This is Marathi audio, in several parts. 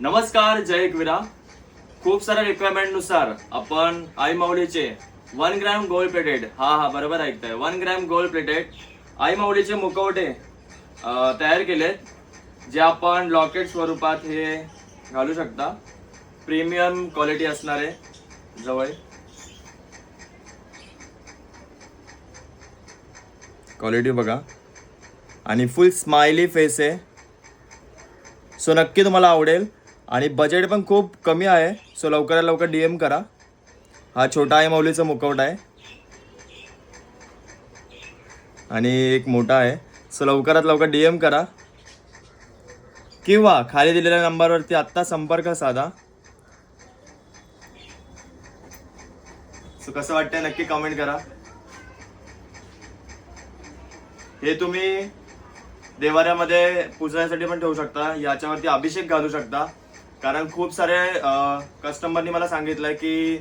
नमस्कार, जय एकविरा. खूप साऱ्या रिक्वायरमेंट नुसार आपण आई माऊलीचे 1 ग्रॅम गोल्ड प्लेटेड हा बरोबर ऐकताय 1 ग्रॅम गोल्ड प्लेटेड आई माऊलीचे मुखवटे तयार केलेत, जे आपण लॉकेट स्वरूपात हे घालू शकता. प्रीमियम क्वालिटी असणारे जवळ क्वालिटी बघा आणि फुल स्माइली फेस आहे. सो नक्की तुम्हाला आवडेल आणि बजेट पण खूप कमी आहे. सो लवकरात लवकर DM करा. हा छोटा आई माऊलीचा मुखवटा आहे आणि एक मोठा आहे. सो लवकरात लवकर DM करा किंवा खाली दिलेल्या नंबरवरती आत्ता संपर्क साधा. सो कसं वाटतंय नक्की कमेंट करा. हे तुम्ही देवाऱ्यामध्ये पूजण्यासाठी पण ठेवू शकता. याच्यावरती अभिषेक घालू शकता, कारण खूप सारे कस्टमरनी मला सांगितलंय की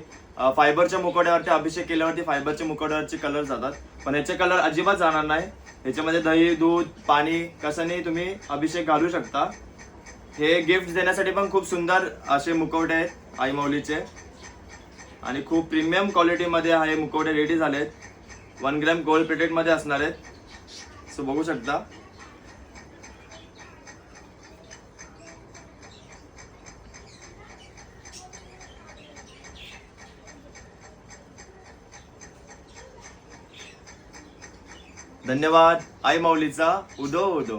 फायबरच्या मुखवट्यावरती अभिषेक केल्यावरती फायबरच्या मुखवट्यावरचे कलर जातात, पण ह्याचे कलर अजिबात जाणार नाही. ह्याच्यामध्ये दही, दूध, पाणी कशाने तुम्ही अभिषेक घालू शकता. हे गिफ्ट देण्यासाठी पण खूप सुंदर असे मुखवटे आहेत आई माऊलीचे आणि खूप प्रीमियम क्वालिटीमध्ये हे मुखवटे रेडी झालेत. 1 ग्रॅम गोल्ड प्लेटेड मध्ये असणार आहेत. सो बघू शकता. धन्यवाद. आई माऊलीचा उदो उदो.